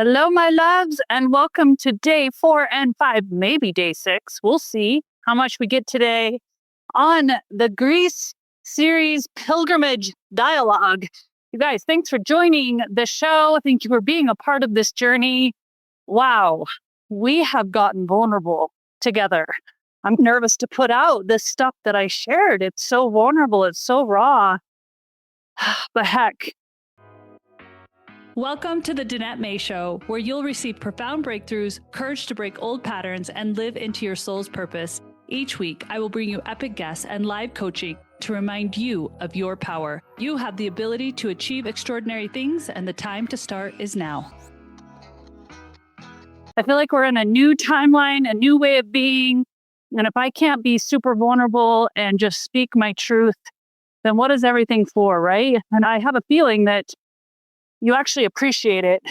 Hello, my loves, and welcome to day 4 and 5, maybe day 6. We'll see how much we get today on the Greece series pilgrimage dialogue. You guys, thanks for joining the show. Thank you for being a part of this journey. Wow, we have gotten vulnerable together. I'm nervous to put out this stuff that I shared. It's so vulnerable. It's so raw. But heck. Welcome to the Danette May Show, where you'll receive profound breakthroughs, courage to break old patterns, and live into your soul's purpose. Each week, I will bring you epic guests and live coaching to remind you of your power. You have the ability to achieve extraordinary things, and the time to start is now. I feel like we're in a new timeline, a new way of being. And if I can't be super vulnerable and just speak my truth, then what is everything for, right? And I have a feeling that you actually appreciate it,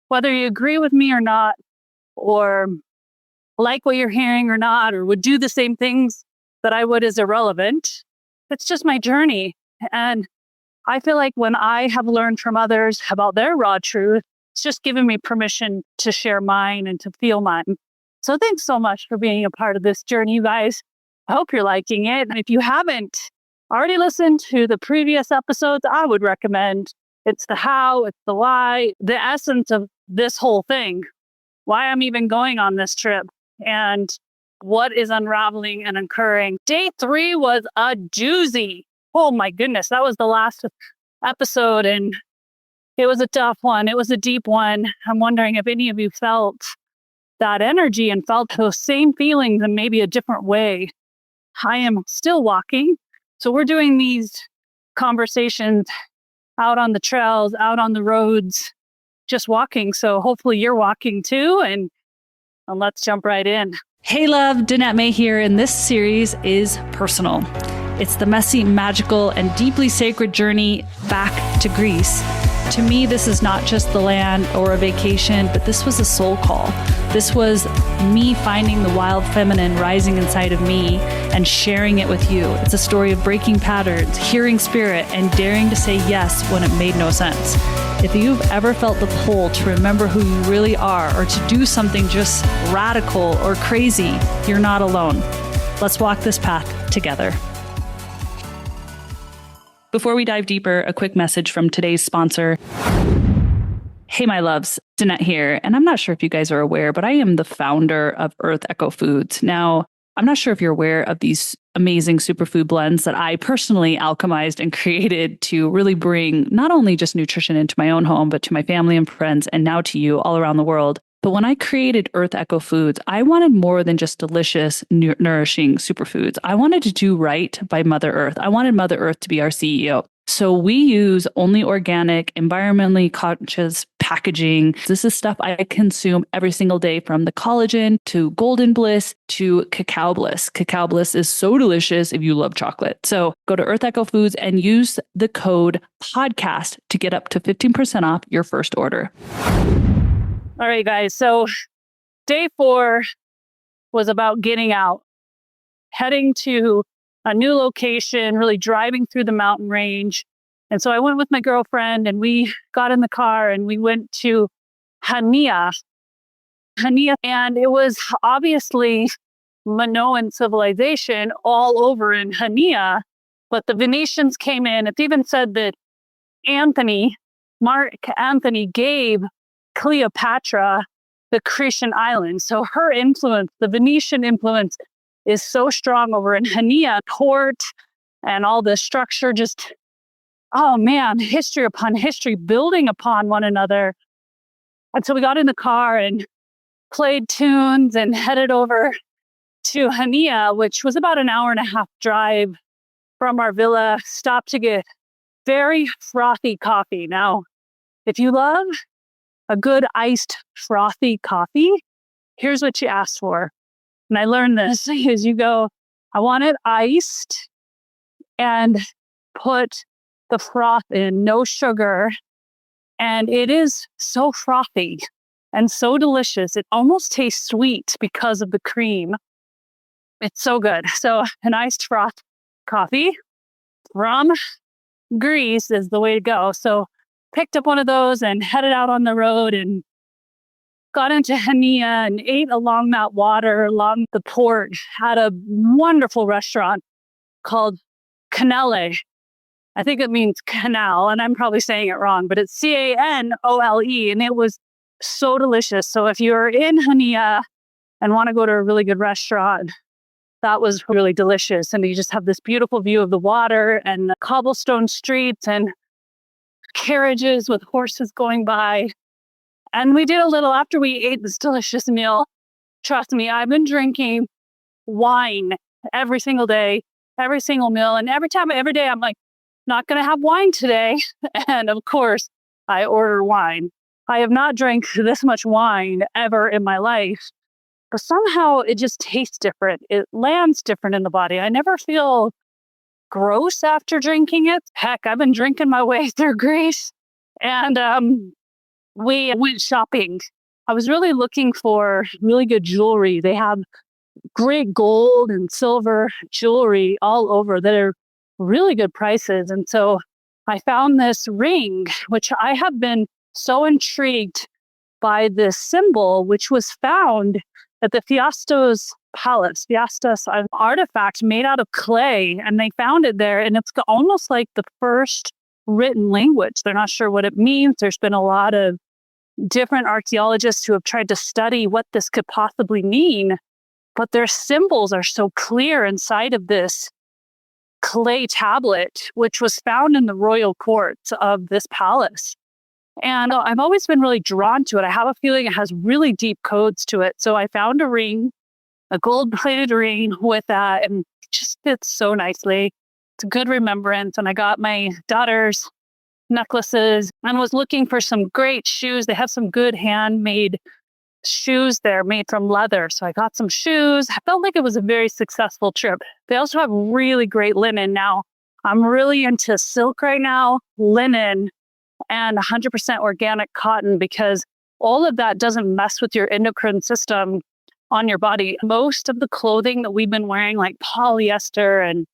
whether you agree with me or not, or like what you're hearing or not, or would do the same things that I would is irrelevant. It's just my journey. And I feel like when I have learned from others about their raw truth, it's just given me permission to share mine and to feel mine. So thanks so much for being a part of this journey, you guys. I hope you're liking it. And if you haven't already listened to the previous episodes, I would recommend. It's the how, it's the why, the essence of this whole thing, why I'm even going on this trip, and what is unraveling and occurring. Day 3 was a doozy. Oh my goodness, that was the last episode, and it was a tough one. It was a deep one. I'm wondering if any of you felt that energy and felt those same feelings in maybe a different way. I am still walking. So we're doing these conversations out on the trails, out on the roads, just walking. So hopefully you're walking too. And let's jump right in. Hey love, Danette May here, and this series is personal. It's the messy, magical, and deeply sacred journey back to Greece. To me, this is not just the land or a vacation, but this was a soul call. This was me finding the wild feminine rising inside of me and sharing it with you. It's a story of breaking patterns, hearing spirit, and daring to say yes when it made no sense. If you've ever felt the pull to remember who you really are or to do something just radical or crazy, you're not alone. Let's walk this path together. Before we dive deeper, a quick message from today's sponsor. Hey, my loves, Danette here. And I'm not sure if you guys are aware, but I am the founder of Earth Echo Foods. Now, I'm not sure if you're aware of these amazing superfood blends that I personally alchemized and created to really bring not only just nutrition into my own home, but to my family and friends, and now to you all around the world. But when I created Earth Echo Foods, I wanted more than just delicious, nourishing superfoods. I wanted to do right by Mother Earth. I wanted Mother Earth to be our CEO. So we use only organic, environmentally conscious packaging. This is stuff I consume every single day, from the collagen to Golden Bliss to Cacao Bliss. Cacao Bliss is so delicious if you love chocolate. So go to Earth Echo Foods and use the code podcast to get up to 15% off your first order. All right, guys. So day 4 was about getting out, heading to a new location, really driving through the mountain range. And so I went with my girlfriend and we got in the car and we went to Chania. And it was obviously Minoan civilization all over in Chania, but the Venetians came in. It's even said that Mark Antony gave Cleopatra the Cretan island. So her influence, the Venetian influence, is so strong over in Chania. Court and all the structure, just, oh man, history upon history, building upon one another. And so we got in the car and played tunes and headed over to Chania, which was about an hour and a half drive from our villa. Stopped to get very frothy coffee. Now, if you love a good iced frothy coffee, here's what you ask for. And I learned this is you go, I want it iced and put the froth in, no sugar. And it is so frothy and so delicious. It almost tastes sweet because of the cream. It's so good. So an iced froth coffee from Greece is the way to go. So picked up one of those and headed out on the road. And got into Chania and ate along that water, along the port, had a wonderful restaurant called Canale. I think it means canal, and I'm probably saying it wrong, but it's Canole, and it was so delicious. So if you're in Chania and want to go to a really good restaurant, that was really delicious. And you just have this beautiful view of the water and the cobblestone streets and carriages with horses going by. And we did a little, after we ate this delicious meal, trust me, I've been drinking wine every single day, every single meal. And every day, I'm like, not going to have wine today. And of course, I order wine. I have not drank this much wine ever in my life, but somehow it just tastes different. It lands different in the body. I never feel gross after drinking it. Heck, I've been drinking my way through Greece. And we went shopping. I was really looking for really good jewelry. They have great gold and silver jewelry all over that are really good prices. And so I found this ring, which I have been so intrigued by this symbol, which was found at the Fiastos Palace. Fiastos, an artifact made out of clay, and they found it there. And it's almost like the first written language. They're not sure what it means. There's been a lot of different archaeologists who have tried to study what this could possibly mean, but their symbols are so clear inside of this clay tablet, which was found in the royal courts of this palace. And I've always been really drawn to it. I have a feeling it has really deep codes to it. So I found a ring, a gold-plated ring with that, and it just fits so nicely. It's a good remembrance. And I got my daughter's necklaces and was looking for some great shoes. They have some good handmade shoes there made from leather. So I got some shoes. I felt like it was a very successful trip. They also have really great linen. Now, I'm really into silk right now, linen, and 100% organic cotton, because all of that doesn't mess with your endocrine system on your body. Most of the clothing that we've been wearing, like polyester and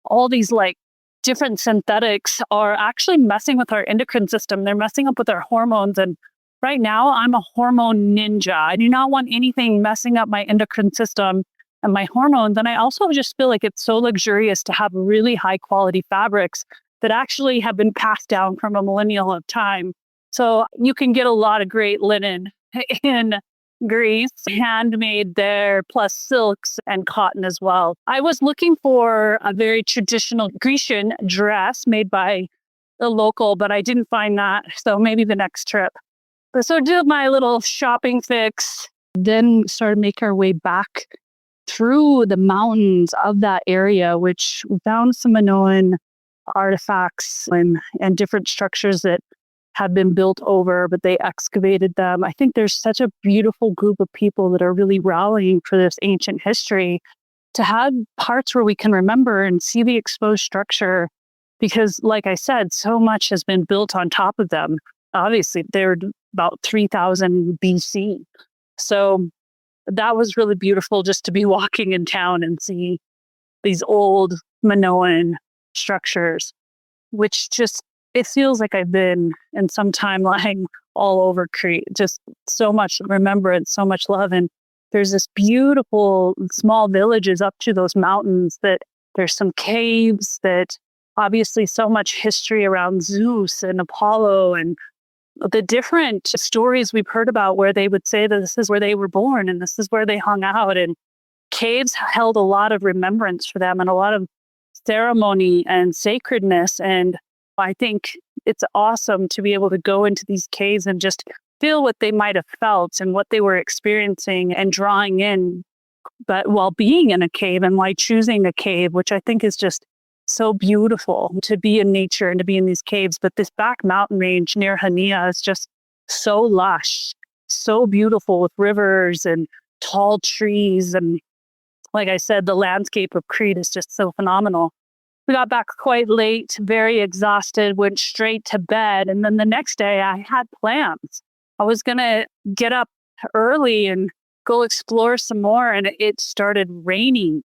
all these like different synthetics, are actually messing with our endocrine system. They're messing up with our hormones. And right now, I'm a hormone ninja. I do not want anything messing up my endocrine system and my hormones. And I also just feel like it's so luxurious to have really high quality fabrics that actually have been passed down from a millennial of time. So you can get a lot of great linen in Greece, handmade there, plus silks and cotton as well. I was looking for a very traditional Grecian dress made by the local, but I didn't find that. So maybe the next trip. But so did my little shopping fix, then started making our way back through the mountains of that area, which we found some Minoan artifacts and different structures that had been built over, but they excavated them. I think there's such a beautiful group of people that are really rallying for this ancient history to have parts where we can remember and see the exposed structure, because like I said, so much has been built on top of them. Obviously, they're about 3000 BC. So that was really beautiful just to be walking in town and see these old Minoan structures, which just, it feels like I've been in some timeline all over Crete. Just so much remembrance, so much love. And there's this beautiful small villages up to those mountains that there's some caves that obviously so much history around Zeus and Apollo and the different stories we've heard about where they would say that this is where they were born and this is where they hung out. And caves held a lot of remembrance for them and a lot of ceremony and sacredness. And I think it's awesome to be able to go into these caves and just feel what they might have felt and what they were experiencing and drawing in, but while being in a cave and why choosing a cave, which I think is just so beautiful to be in nature and to be in these caves. But this back mountain range near Chania is just so lush, so beautiful with rivers and tall trees. And like I said, the landscape of Crete is just so phenomenal. We got back quite late, very exhausted, went straight to bed. And then the next day I had plans. I was going to get up early and go explore some more. And it started raining.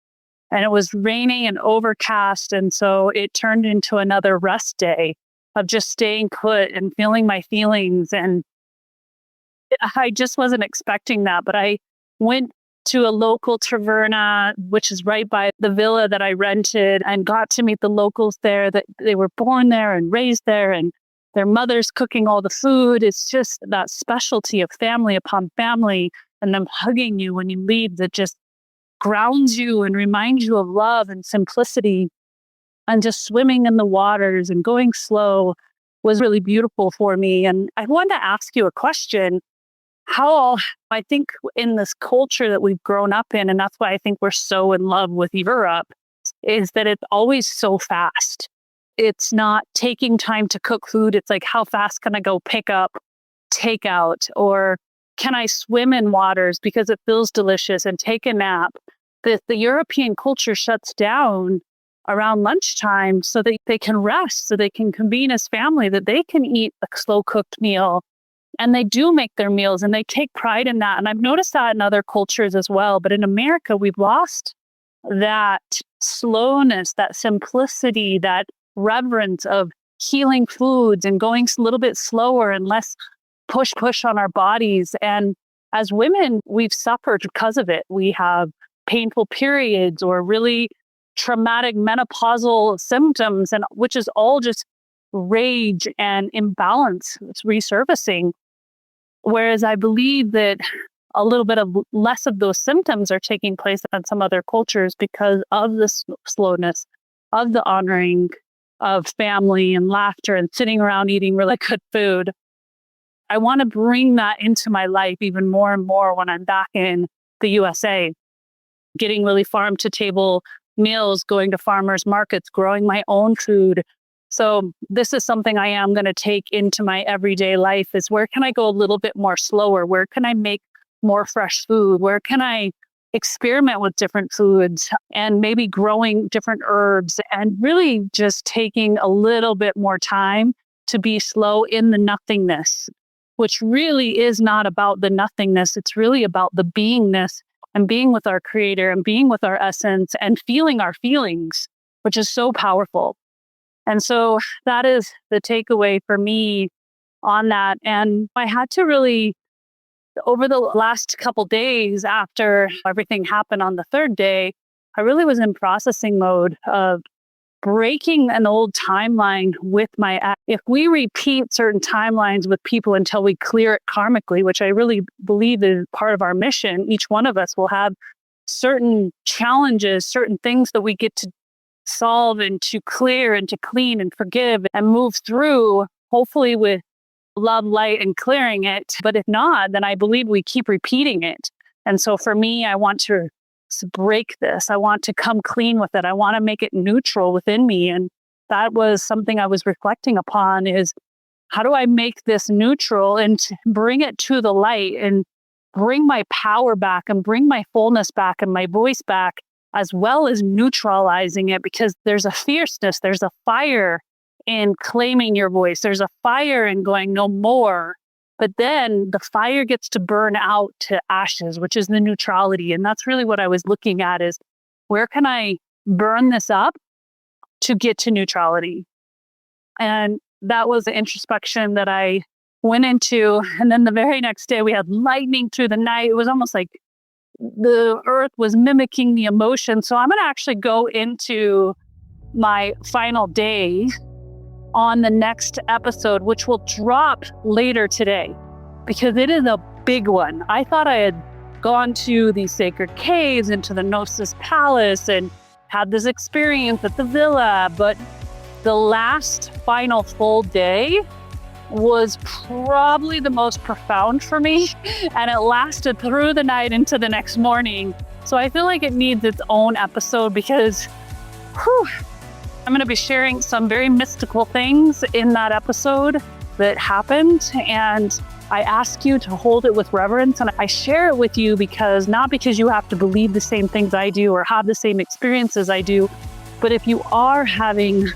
And it was raining and overcast. And so it turned into another rest day of just staying put and feeling my feelings. And I just wasn't expecting that, but I went to a local taverna, which is right by the villa that I rented, and got to meet the locals there that they were born there and raised there, and their mother's cooking all the food. It's just that specialty of family upon family and them hugging you when you leave that just grounds you and reminds you of love and simplicity. And just swimming in the waters and going slow was really beautiful for me. And I wanted to ask you a question. I think in this culture that we've grown up in, and that's why I think we're so in love with Europe, is that it's always so fast. It's not taking time to cook food. It's like, how fast can I go pick up takeout? Or can I swim in waters because it feels delicious and take a nap? The European culture shuts down around lunchtime so that they can rest, so they can convene as family, that they can eat a slow cooked meal. And they do make their meals and they take pride in that. And I've noticed that in other cultures as well. But in America, we've lost that slowness, that simplicity, that reverence of healing foods and going a little bit slower and less push on our bodies. And as women, we've suffered because of it. We have painful periods or really traumatic menopausal symptoms, and which is all just rage and imbalance. It's resurfacing. Whereas I believe that a little bit of less of those symptoms are taking place in some other cultures because of the slowness, of the honoring of family and laughter and sitting around eating really good food. I want to bring that into my life even more and more when I'm back in the USA, getting really farm to table meals, going to farmers markets, growing my own food. So this is something I am going to take into my everyday life, is where can I go a little bit more slower? Where can I make more fresh food? Where can I experiment with different foods and maybe growing different herbs and really just taking a little bit more time to be slow in the nothingness, which really is not about the nothingness. It's really about the beingness and being with our creator and being with our essence and feeling our feelings, which is so powerful. And so that is the takeaway for me on that. And I had to really, over the last couple days after everything happened on the third day, I really was in processing mode of breaking an old timeline with my ex. If we repeat certain timelines with people until we clear it karmically, which I really believe is part of our mission, each one of us will have certain challenges, certain things that we get to solve and to clear and to clean and forgive and move through, hopefully with love, light, and clearing it. But if not, then I believe we keep repeating it. And so for me, I want to break this. I want to come clean with it. I want to make it neutral within me. And that was something I was reflecting upon, is how do I make this neutral and bring it to the light and bring my power back and bring my fullness back and my voice back, as well as neutralizing it, because there's a fierceness, there's a fire in claiming your voice. There's a fire in going no more. But then the fire gets to burn out to ashes, which is the neutrality. And that's really what I was looking at, is where can I burn this up to get to neutrality? And that was the introspection that I went into. And then the very next day we had lightning through the night. It was almost like the earth was mimicking the emotion. So I'm going to actually go into my final day on the next episode, which will drop later today, because it is a big one. I thought I had gone to these sacred caves, into the Gnosis Palace, and had this experience at the villa, but the last final full day was probably the most profound for me, and it lasted through the night into the next morning. So I feel like it needs its own episode, because I'm going to be sharing some very mystical things in that episode that happened. And I ask you to hold it with reverence. And I share it with you because, not because you have to believe the same things I do or have the same experiences I do, but if you are having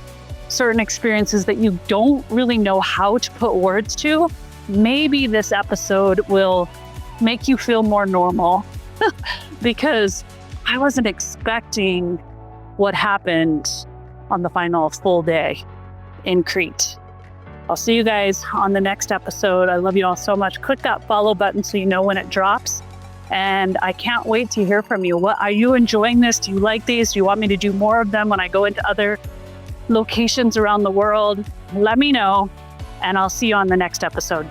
certain experiences that you don't really know how to put words to, maybe this episode will make you feel more normal because I wasn't expecting what happened on the final full day in Crete. I'll see you guys on the next episode. I love you all so much. Click that follow button so you know when it drops. And I can't wait to hear from you. What are you enjoying this? Do you like these? Do you want me to do more of them when I go into other locations around the world? Let me know, and I'll see you on the next episode.